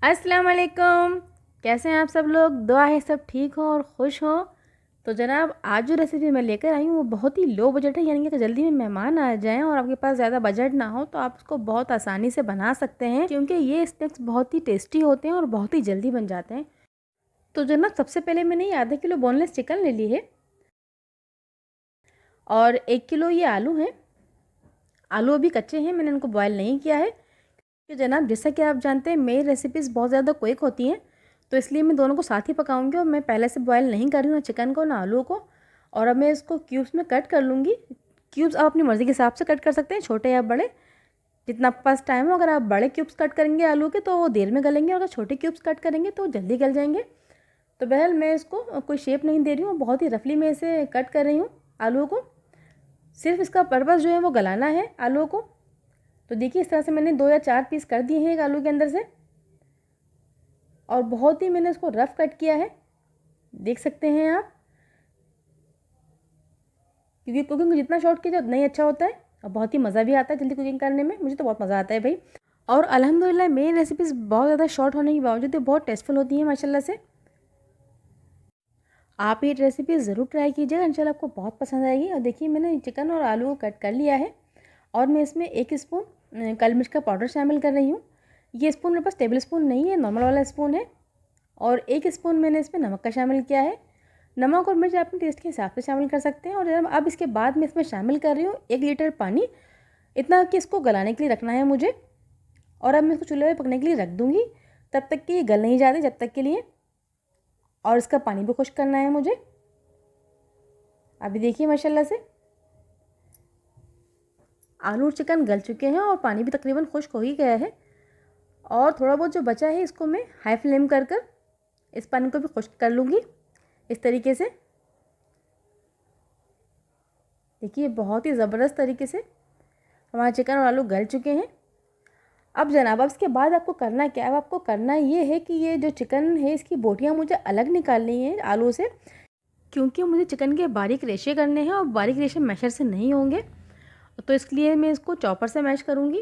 अस्सलाम वालेकुम। कैसे हैं आप सब लोग? दुआ है सब ठीक हो और खुश हो। तो जनाब, आज जो रेसिपी मैं लेकर आई हूँ वो बहुत ही लो बजट है, यानी कि जल्दी में मेहमान आ जाएं और आपके पास ज़्यादा बजट ना हो तो आप इसको बहुत आसानी से बना सकते हैं, क्योंकि ये स्नैक्स बहुत ही टेस्टी होते हैं और बहुत ही जल्दी बन जाते हैं। तो जनाब, सबसे पहले मैंने ये आधा किलो बोनलेस चिकन ले ली है और 1 किलो ये आलू हैं। आलू अभी कच्चे हैं, मैंने इनको बॉयल नहीं किया है। कि जनाब, जैसा कि आप जानते हैं मेरी रेसिपीज़ बहुत ज़्यादा क्विक होती हैं, तो इसलिए मैं दोनों को साथ ही पकाऊंगी और मैं पहले से बॉयल नहीं कर रही हूँ ना चिकन को ना आलू को। और अब मैं इसको क्यूब्स में कट कर लूँगी। क्यूब्स आप अपनी मर्ज़ी के हिसाब से कट कर सकते हैं, छोटे या बड़े, जितना आपके पास टाइम हो। अगर आप बड़े क्यूब्स कट करेंगे आलू के तो वो देर में गलेंगे, और अगर छोटे क्यूब्स कट करेंगे तो जल्दी गल जाएंगे। तो बहरहाल मैं इसको कोई शेप नहीं दे रही हूँ, बहुत ही रफली मैं इसे कट कर रही हूँ आलू को। सिर्फ इसका पर्पज़ जो है वो गलाना है आलू को। तो देखिए, इस तरह से मैंने 2 या 4 पीस कर दिए हैं एक आलू के अंदर से, और बहुत ही मैंने इसको रफ़ कट किया है, देख सकते हैं आप। क्योंकि कुकिंग को जितना शॉर्ट कीजिए उतना ही अच्छा होता है और बहुत ही मज़ा भी आता है जल्दी कुकिंग करने में। मुझे तो बहुत मज़ा आता है भाई। और अल्हम्दुलिल्लाह मेरी रेसिपीज़ बहुत ज़्यादा शॉर्ट होने के बावजूद ये बहुत टेस्टफुल होती हैं माशाल्लाह से। आप ये रेसिपी ज़रूर ट्राई कीजिएगा, इंशाल्लाह आपको बहुत पसंद आएगी। और देखिए, मैंने चिकन और आलू को कट कर लिया है और मैं इसमें 1 स्पून काली मिर्च का पाउडर शामिल कर रही हूँ। ये स्पून मेरे पास टेबल स्पून नहीं है, नॉर्मल वाला स्पून है। और 1 स्पून मैंने इसमें नमक का शामिल किया है। नमक और मिर्च अपने टेस्ट के हिसाब से शामिल कर सकते हैं। और अब इसके बाद मैं इसमें शामिल कर रही हूँ 1 लीटर पानी, इतना कि इसको गलाने के लिए रखना है मुझे। और अब मैं इसको चूल्हे पे पकने के लिए रख दूँगी, तब तक कि ये गल नहीं जाती, जब तक के लिए। और इसका पानी भी खुश्क करना है मुझे। अभी देखिए माशाल्लाह से आलू और चिकन गल चुके हैं और पानी भी तकरीबन खुश्क हो ही गया है। और थोड़ा बहुत जो बचा है इसको मैं हाई फ्लेम कर कर इस पानी को भी खुश्क कर लूँगी इस तरीके से। देखिए, बहुत ही ज़बरदस्त तरीके से हमारा चिकन और आलू गल चुके हैं। अब जनाब, अब इसके बाद आपको करना क्या है? अब आपको करना ये है कि ये जो चिकन है इसकी बोटियाँ मुझे अलग निकालनी है आलू से, क्योंकि मुझे चिकन के बारीक रेशे करने हैं और बारीक रेशे मैशर से नहीं होंगे। तो इसलिए मैं इसको चॉपर से मैश करूँगी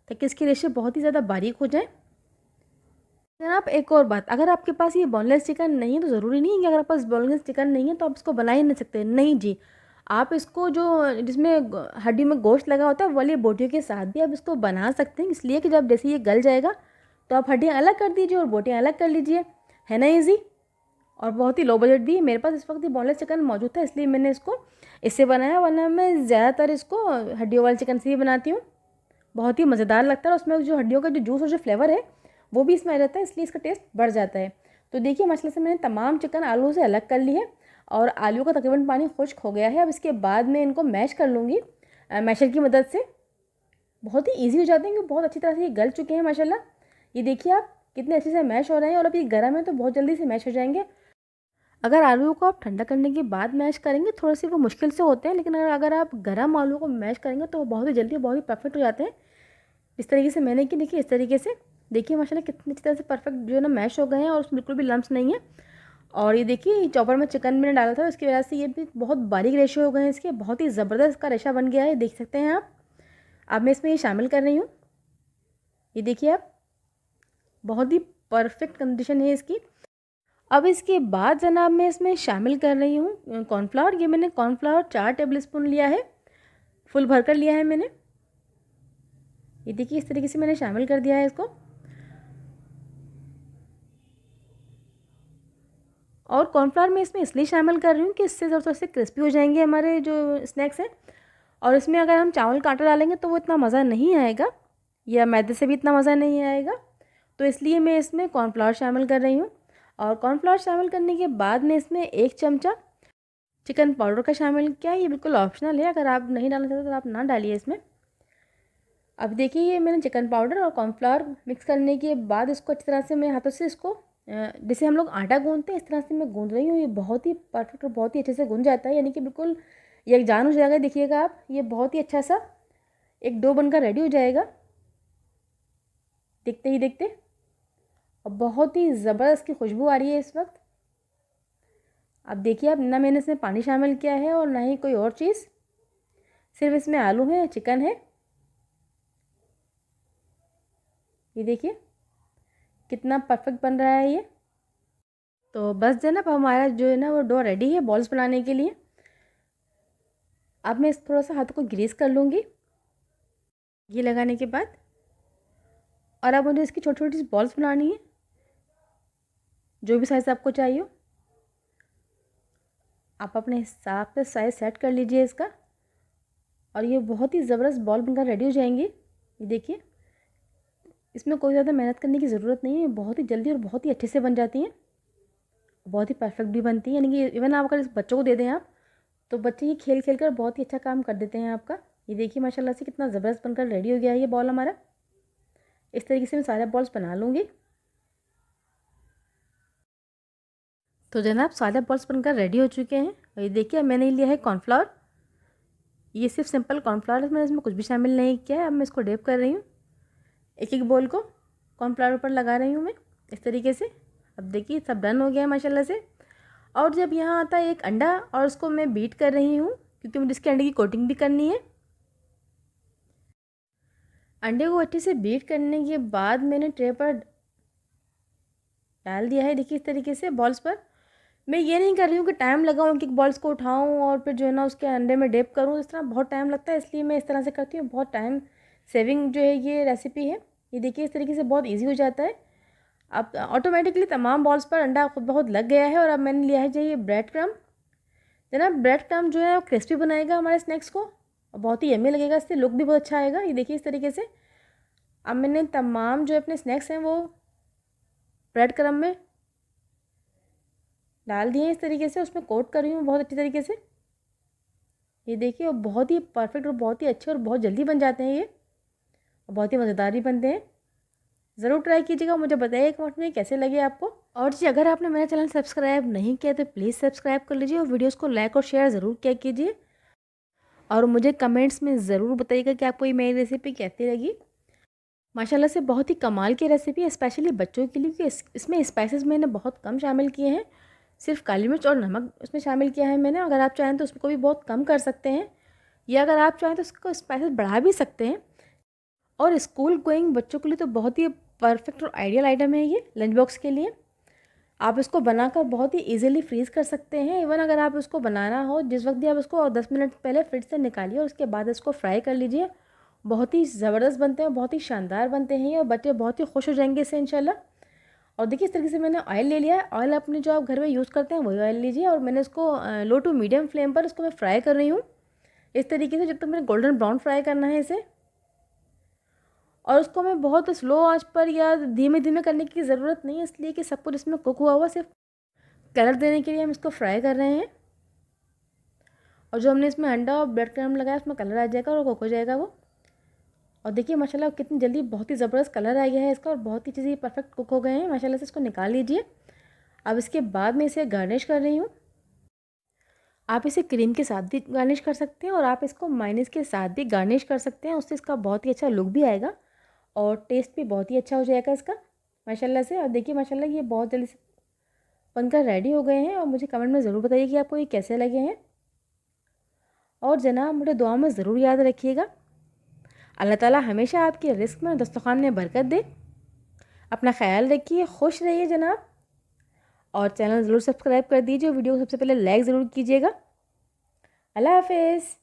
ताकि इसके रेशे बहुत ही ज़्यादा बारीक हो जाएँ। जनाब, एक और बात, अगर आपके पास ये बोनलेस चिकन नहीं है तो ज़रूरी नहीं है कि अगर आपके पास बोनलेस चिकन नहीं है तो आप इसको बना ही नहीं सकते। नहीं जी, आप इसको जो जिसमें हड्डी में गोश्त लगा होता है वाली बोटियों के साथ भी आप इसको बना सकते हैं, इसलिए कि जब जैसे ये गल जाएगा तो आप हड्डियाँ अलग कर दीजिए और बोटियाँ अलग कर लीजिए। है ना ईजी? और बहुत ही लो बजट भी है। मेरे पास इस वक्त ये बोनलेस चिकन मौजूद था, इसलिए मैंने इसको इससे बनाया, वरना मैं ज़्यादातर इसको हड्डियों वाले चिकन से ही बनाती हूँ। बहुत ही मज़ेदार लगता है और उसमें जो हड्डियों का जो जूस और जो फ्लेवर है वो भी इसमें आ जाता है, इसलिए इसका टेस्ट बढ़ जाता है। तो देखिए माशाल्लाह से मैंने तमाम चिकन आलू से अलग कर ली है और आलू का तकरीबन पानी खुश्क हो गया है। अब इसके बाद मैं इनको मैश कर लूँगी मैशर की मदद से। बहुत ही ईजी हो जाते हैं क्योंकि बहुत अच्छी तरह से ये गल चुके हैं माशाल्लाह। ये देखिए आप कितने अच्छे से मैश हो रहे हैं, और अब ये गर्म है तो बहुत जल्दी से मैश हो जाएंगे। अगर आलू को आप ठंडा करने के बाद मैश करेंगे थोड़े से वो मुश्किल से होते हैं, लेकिन अगर आप गर्म आलू को मैश करेंगे तो वो बहुत ही जल्दी बहुत ही परफेक्ट हो जाते हैं। इस तरीके से मैंने की, देखिए इस तरीके से। देखिए माशाल्लाह कितनी अच्छी तरह से परफेक्ट जो है ना मैश हो गए हैं और उसमें बिल्कुल भी लम्स नहीं है। और ये देखिए चॉपर में चिकन मैंने डाला था, उसकी वजह से ये भी बहुत बारीक रेशे हो गए हैं इसके, बहुत ही ज़बरदस्त का रेशा बन गया है, देख सकते हैं आप। अब मैं इसमें ये शामिल कर रही हूँ, ये देखिए आप, बहुत ही परफेक्ट कंडीशन है इसकी। अब इसके बाद जनाब मैं इसमें शामिल कर रही हूँ कॉर्नफ्लावर। ये मैंने कॉर्नफ्लावर 4 टेबल स्पून लिया है, फुल भर कर लिया है मैंने। ये देखिए इस तरीके से मैंने शामिल कर दिया है इसको। और कॉर्नफ्लावर मैं इसमें इसलिए शामिल कर रही हूँ कि इससे थोड़ा से क्रिस्पी हो जाएंगे हमारे जो स्नैक्स हैं। और इसमें अगर हम चावल का आटा डालेंगे तो वो इतना मज़ा नहीं आएगा, या मैदे से भी इतना मज़ा नहीं आएगा। तो इसलिए मैं इसमें कॉर्नफ्लावर शामिल कर रही हूँ। और कॉर्नफ्लावर शामिल करने के बाद मैं इसमें 1 चमचा चिकन पाउडर का शामिल किया। ये बिल्कुल ऑप्शनल है, अगर आप नहीं डालना चाहते तो आप ना डालिए इसमें। अब देखिए ये मैंने चिकन पाउडर और कॉर्नफ्लावर मिक्स करने के बाद इसको अच्छी तरह से मैं हाथों से इसको जैसे हम लोग आटा गूंदते हैं इस तरह से मैं गूंद रही हूँ। ये बहुत ही परफेक्ट और बहुत ही अच्छे से गूंद जाता है, यानी कि बिल्कुल यकजान हो जाएगा। देखिएगा आप, ये बहुत ही अच्छा सा एक डो बनकर रेडी हो जाएगा देखते ही देखते। और बहुत ही ज़बरदस्त की खुशबू आ रही है इस वक्त। अब देखिए आप, ना मैंने इसमें पानी शामिल किया है और ना ही कोई और चीज़, सिर्फ इसमें आलू है, चिकन है। ये देखिए कितना परफेक्ट बन रहा है ये। तो बस जनाब हमारा जो है ना वो डो रेडी है बॉल्स बनाने के लिए। अब मैं थोड़ा सा हाथों को ग्रीस कर लूँगी घी लगाने के बाद। और अब मुझे इसकी छोटी छोटी सी बॉल्स बनानी है, जो भी साइज़ आपको चाहिए आप अपने हिसाब से साइज़ सेट कर लीजिए इसका। और ये बहुत ही ज़बरदस्त बॉल बनकर रेडी हो जाएंगी। ये देखिए, इसमें कोई ज़्यादा मेहनत करने की ज़रूरत नहीं है, बहुत ही जल्दी और बहुत ही अच्छे से बन जाती हैं, बहुत ही परफेक्ट भी बनती है। यानी कि इवन आप अगर इस बच्चों को दे दें आप, तो बच्चे ये खेल खेल कर बहुत ही अच्छा काम कर देते हैं आपका। ये देखिए माशाल्लाह से कितना ज़बरदस्त बनकर रेडी हो गया है ये बॉल हमारा। इस तरीके से मैं सारे बॉल्स बना लूँगी। तो जनाब सारे बॉल्स बनकर रेडी हो चुके हैं। और ये देखिए मैंने लिया है कॉर्नफ्लावर। ये सिर्फ सिंपल कॉर्नफ्लावर है, मैंने इसमें कुछ भी शामिल नहीं किया है। अब मैं इसको डैप कर रही हूँ, एक एक बॉल को कॉर्नफ्लावर पर लगा रही हूँ मैं इस तरीके से। अब देखिए सब डन हो गया है माशाल्लाह से। और जब यहाँ आता है एक अंडा, और उसको मैं बीट कर रही हूँ क्योंकि मुझे इसके अंडे की कोटिंग भी करनी है। अंडे को अच्छे से बीट करने के बाद मैंने ट्रे पर डाल दिया है। देखिए इस तरीके से बॉल्स पर। मैं ये नहीं कर रही हूँ कि टाइम लगाऊँ कि बॉल्स को उठाऊँ और फिर जो है ना उसके अंडे में डिप करूँ, इस तरह बहुत टाइम लगता है, इसलिए मैं इस तरह से करती हूँ। बहुत टाइम सेविंग जो है ये रेसिपी है। ये देखिए इस तरीके से बहुत ईजी हो जाता है। अब ऑटोमेटिकली तमाम बॉल्स पर अंडा खुद बहुत लग गया है। और अब मैंने लिया है जो ये ब्रेड क्रम्ब। जनाब ब्रेड क्रम्ब जो है वो क्रिस्पी बनाएगा हमारे स्नैक्स को, और बहुत ही यम्मी लगेगा, इससे लुक भी बहुत अच्छा आएगा। ये देखिए इस तरीके से अब मैंने तमाम जो अपने स्नैक्स हैं वो ब्रेड क्रम्ब में डाल दिए इस तरीके से, उसमें कोट कर रही हूँ बहुत अच्छी तरीके से। ये देखिए और बहुत ही परफेक्ट और बहुत ही अच्छे और बहुत जल्दी बन जाते हैं ये, और बहुत ही मज़ेदार भी बनते हैं। ज़रूर ट्राई कीजिएगा, मुझे बताइए कमेंट में कैसे लगे आपको। और जी अगर आपने मेरा चैनल सब्सक्राइब नहीं किया तो प्लीज़ सब्सक्राइब कर लीजिए, और वीडियोज़ को लाइक और शेयर ज़रूर किया कीजिए। और मुझे कमेंट्स में ज़रूर बताइएगा कि आपको ये मेरी रेसिपी कैसी लगी। माशाल्लाह से बहुत ही कमाल की रेसिपी है, स्पेशली बच्चों के लिए, क्योंकि इसमें स्पाइसेस मैंने बहुत कम शामिल किए हैं, सिर्फ काली मिर्च और नमक उसमें शामिल किया है मैंने। अगर आप चाहें तो उसको भी बहुत कम कर सकते हैं, या अगर आप चाहें तो उसको स्पाइसेस बढ़ा भी सकते हैं। और स्कूल गोइंग बच्चों के लिए तो बहुत ही परफेक्ट और आइडियल आइटम है ये लंच बॉक्स के लिए। आप इसको बनाकर बहुत ही इजीली फ्रीज़ कर सकते हैं। इवन अगर आप इसको बनाना हो जिस वक्त भी, आप इसको 10 मिनट पहले फ्रिज से निकालिए और उसके बाद इसको फ्राई कर लीजिए। बहुत ही ज़बरदस्त बनते हैं, बहुत ही शानदार बनते हैं ये, और बच्चे बहुत ही खुश हो जाएंगे इससे इंशाल्लाह। और देखिए इस तरीके से मैंने ऑयल ले लिया है। ऑयल अपने जो आप घर में यूज़ करते हैं वही ऑयल लीजिए, और मैंने इसको लो टू मीडियम फ्लेम पर इसको मैं फ्राई कर रही हूँ इस तरीके से, जब तक मैंने गोल्डन ब्राउन फ्राई करना है इसे। और उसको मैं बहुत स्लो आंच पर या धीमे धीमे करने की ज़रूरत नहीं है, इसलिए कि सब कुछ इसमें कुक हुआ हुआ, सिर्फ कलर देने के लिए हम इसको फ्राई कर रहे हैं। और जो हमने इसमें अंडा और ब्रेड क्रम्ब लगाया उसमें कलर आ जाएगा और कुक हो जाएगा वो। और देखिए माशाल्लाह कितनी जल्दी बहुत ही ज़बरदस्त कलर आ गया है इसका, और बहुत ही चीज़ें परफेक्ट कुक हो गए हैं माशाल्लाह से। इसको निकाल लीजिए। अब इसके बाद मैं इसे गार्निश कर रही हूँ। आप इसे क्रीम के साथ भी गार्निश कर सकते हैं, और आप इसको मायोनीज़ के साथ भी गार्निश कर सकते हैं, उससे इसका बहुत ही अच्छा लुक भी आएगा और टेस्ट भी बहुत ही अच्छा हो जाएगा इसका माशाल्लाह से। और देखिए माशाल्लाह ये बहुत जल्दी से बनकर रेडी हो गए हैं, और मुझे कमेंट में ज़रूर बताइए कि आपको ये कैसे लगे हैं। और जनाब मुझे दुआ में ज़रूर याद रखिएगा। अल्लाह ताला हमेशा आपके रिस्क में और दस्तरखान में बरकत दे। अपना ख्याल रखिए, खुश रहिए जनाब। और चैनल ज़रूर सब्सक्राइब कर दीजिए, वीडियो को सबसे पहले लाइक ज़रूर कीजिएगा। अल्लाह हाफिज़।